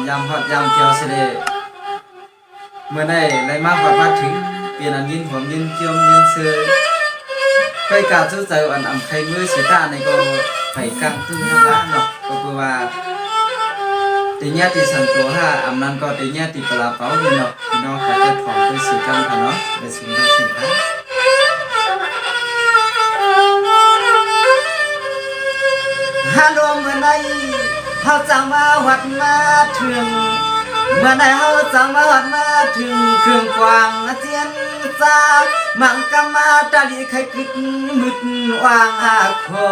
ยำฮอดยำเจียวเสด็จเมื่อได้ไรมากกว่ามาถึงเปลี่ยนอันยินผมยินเจียมยินเสือไปกาสู้ใจอันอ่ำใครมือสีตาในก็ไปกลางตึ้งทั้งร้านเนาะก็คือว่าตีเนี้ยตีสันตัวถ้าอำนั้นก็ตีเนี้ยตีปลาเป้าเนาะพี่น้องเขาจะถอดไปสีกำค่ะเนาะไปสิ่งนั้นสิ่งนั้นฮัลโหลเมื่อไหร่เขาจะมาวัดมาถึงเมื่อไหร่เขาจะมาวัดมาถึงเครื่องกวางเทียนซามังกมาตาลีไข่กึดมึดวางหาคอ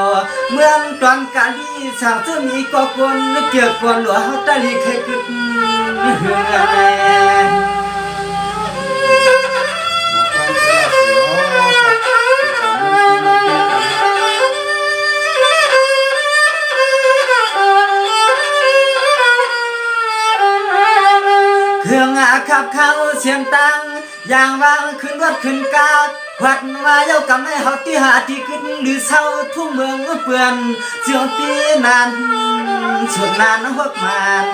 เมืองตอนกาลีสางจะมีก็คนเกี่ยวกับหลวงตาลีไข่กึดเฮือเครื่องขับเข้าเสียงตังอย่างวางขึ้นรถขึ้นกาวัดมาเย้ากำให้เฮาที่หาที่ขึ้นหรือเศร้าทุ่งเมืองเปื่อนเสียงปีนั้นสุดนานหกมัน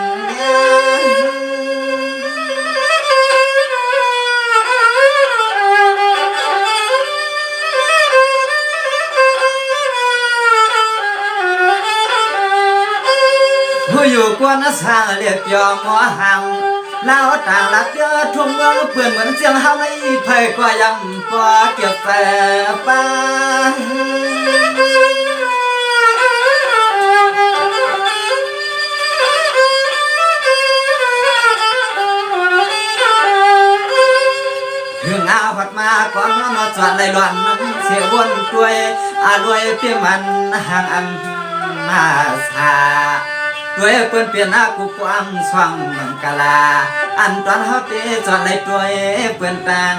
ผู้อยู่กวนสร้างเรียกยอมหมอหังเล่าต่างหลักเยอะทุ่งเมืองเปื่อนเหมือนเสียงเฮาไม่ไพ่ก็ยังปอเก็บแต่ป้าเรื่องอาพัดมาก่อนมาจอดเลยหลอนเสียวนด้วยรวยเพียงมันห่างอันมาสาด้วยเปิ้นเปลี่ยนหน้ากูกว้างช่องบังกะลาอันตอนเฮาเตจอดเลยด้วยเปิ้นต่าง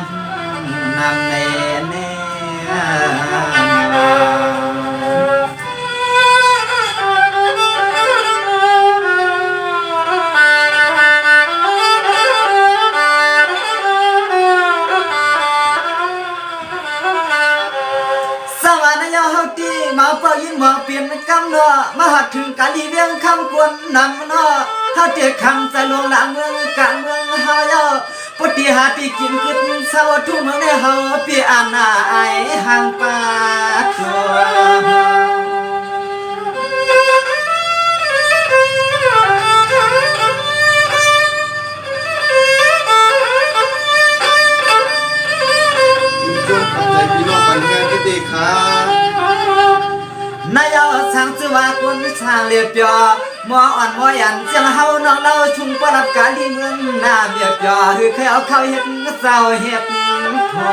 นำแน่มาเป่ายินมาเปลี่ยนคำเนาะมาหัดถึงการดีเวียงคำควรนำเนาะเฮาเจอคำใจลวงหลังเมืองกลางเมืองเฮาเยาปฏิหาปีกินขึ้นเศร้าทุ่งเมืองในเฮาปีอาณาไอห่างปาตัวจงขับใจพี่น้องปันแค่ที่ดีครับนายเอาสังสว่าคนช่างเรียบยอหมออ่อนหมอยันเจียงเฮาน้องเราชุมปรับกาลีเมืองหน้าเบียบยอคือเคยเอาเข้าเฮ็ดเศร้าเฮ็ดพอ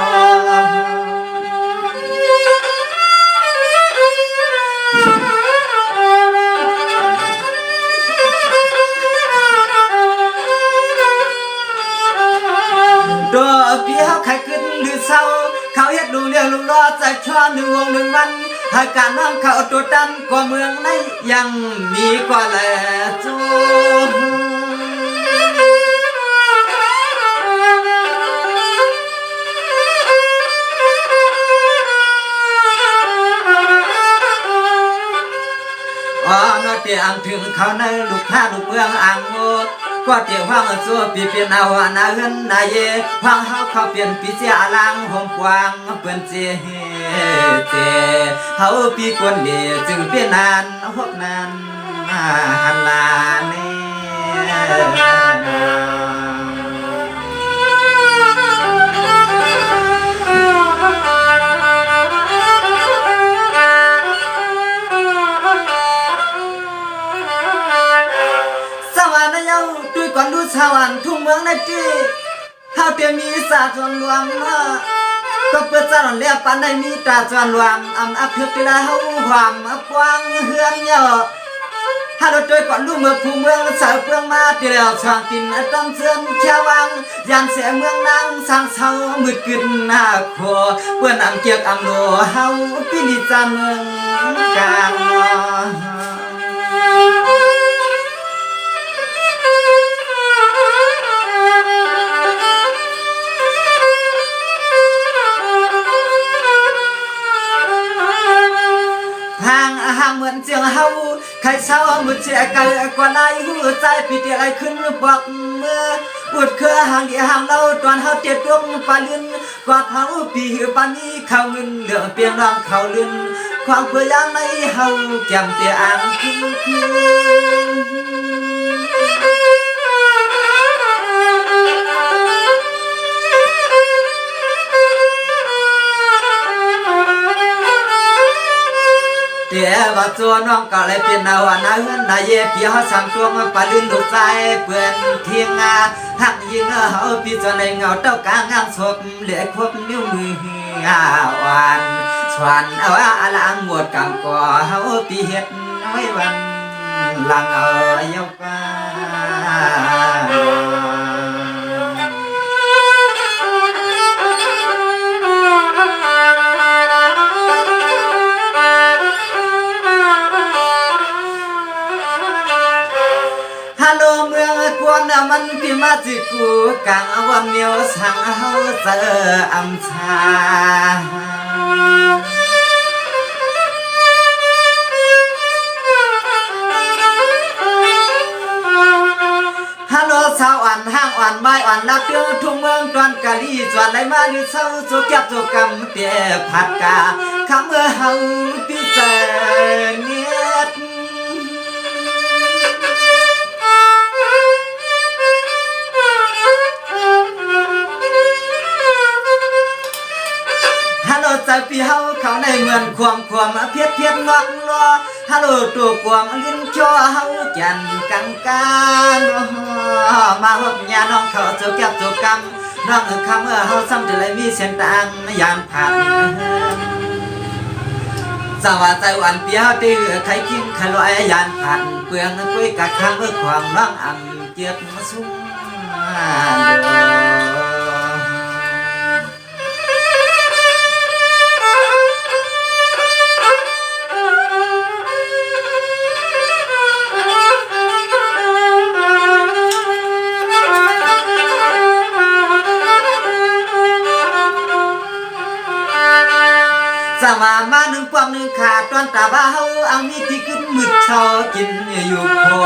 ตัวพี่เฮาใครขึ้นหรือเศร้าเขาเฮ็ดดูเรียงลุงรอใจชอหนึ่งวงหนึ่งวันหากการน้ำเข้าตัวตันกว่าเมืองในยังมีกว่าแลจูนอเตียงถึงเขาในลูกท่าลูกเมืองอ่างโงก็เตียวห้างซัวปีเปลี่ยนเอาหน้าเฮือนนายเย่ห้างเฮาเขาเปลี่ยนปีเสียลางหอมกวางเปิ้นเจเฮาปีกวนเดจึงเปลี่ยนนานฮกนานหันลาเน่ก่อนดูชาวอันทุ่งเมืองในจีเฮาเตียมีสาจวนหลวงมาก็เปิดจานเลียปันได้มีตาจวนหลวงอำอับเทือกที่ละเฮาความกว้างเฮือนเยอะถ้าเราโดยก่อนดูเมืองผู้เมืองสาวเปลืองมาที่แล้วช่างตินต้องเสื่อมเชวังยานเสียเมืองนางสร้างเศร้ามืดกึ่นหน้าคอเปื้อนอำเกียกอำโลเฮาพินิจเมืองกลางอ ห่างเหมือนเจียงเฮาใครเศร้ามือเชื่อกันกว่าลายหัวใจปีเดียไรขึ้นบอกเมื่ออุดเครือห่างเดียห่างเราตอนเฮาเจ็ดดวงปาลินกว่าเผาปีปานนี้เข้าเงินเหลือเพียงร่างเขาลืนความเพื่อยามในเฮาแก้มเตียอ่างคืเดี๋ยวว่าตัวน้องก็เลยเป็นนาวานาเฮือนนายเย่พี่เขาสั่งตัวมาปาลินลูกใจเปื่อนเทียงงาหักยิงเขาพี่จะในเงาเต้ากลางงามศพเหลือครบนิ้วมือวันสวนเอาอาลางหมดกำก่อเขาพี่เฮ็ดไว้วันหลังเอาเยาว์าฮัลโหลเมืองกวนมันพี่มาจิกูกังวันเมียวสังเฮาเจออำชาฮัลโหลชาวอ่อนห้างอ่อนใบอ่อนลักเดือทุ่งเมืองตอนกะลีจวนไหลมาดิเศร้าโจกยับโจกำเปียผัดกาคำเมื่อเฮาพี่เจอเนียดใจพี่เฮาเขาในเมืองความเพียรงอกล้อฮัลโหลตัวความลิ้นจ่อเฮาแก่นกังการมาฮบญาน้องเขาเจ้าแก้วเจ้ากำน้องคำเมื่อเฮาซ้ำจะเลยมีเสียงต่างยามผ่านสวัสดีวันเปียวตื้อไข่กินไข่ลอยยานผ่านเปลืองคุยกับคำเมื่อความน้องอังเจียบมาสุ่มสว่ามาหนึ่งปวงหนึ่งขาดตอนตาว่าเฮาเอามีที่ขึ้นมืดเช้ากินอยู่พอ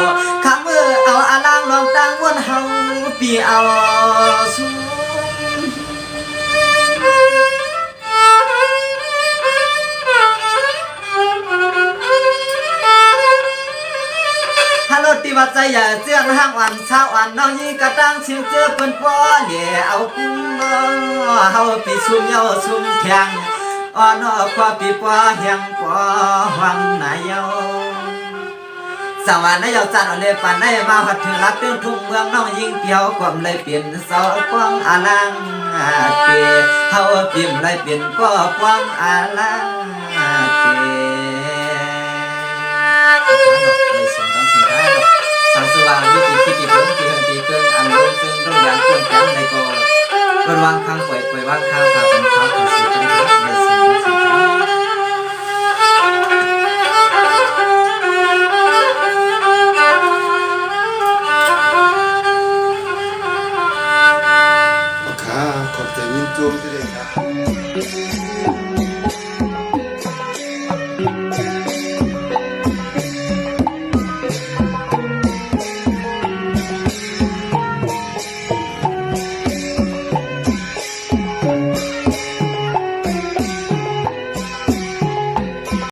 คำเอาอาลางลองตั้งวนเฮาปีเอาสูฮัลโหลติว่าใจอย่าเจื้องห้างวันเช้าวันน้องยี่กระตังเสียงเจอเปิ้นป้อเหลี่ยเอากุ้งเฮาปีซุ่มเยาซุ่มแทงอ่อนกว่าปีกว่าเฮียงกว่าหวังนายเยาสวรรค์นายเยาจันเอาเลยปันนายมาหัดถึงรักเรื่องทุ่งเมืองน้องยิงเปียวความเลยเปลี่ยนเสาควงอาลังเปียเฮาพิมพ์เลยเปลี่ยนก็ควงอาลังเปียสังสว่างวิธีที่เพิ่งที่เฮิงที่เกิงอันลงซึ่งต้องยังควรแก้ในก็ระวังข้างป่วยว่างข้าวขาเป็นข้าวขาสีจัง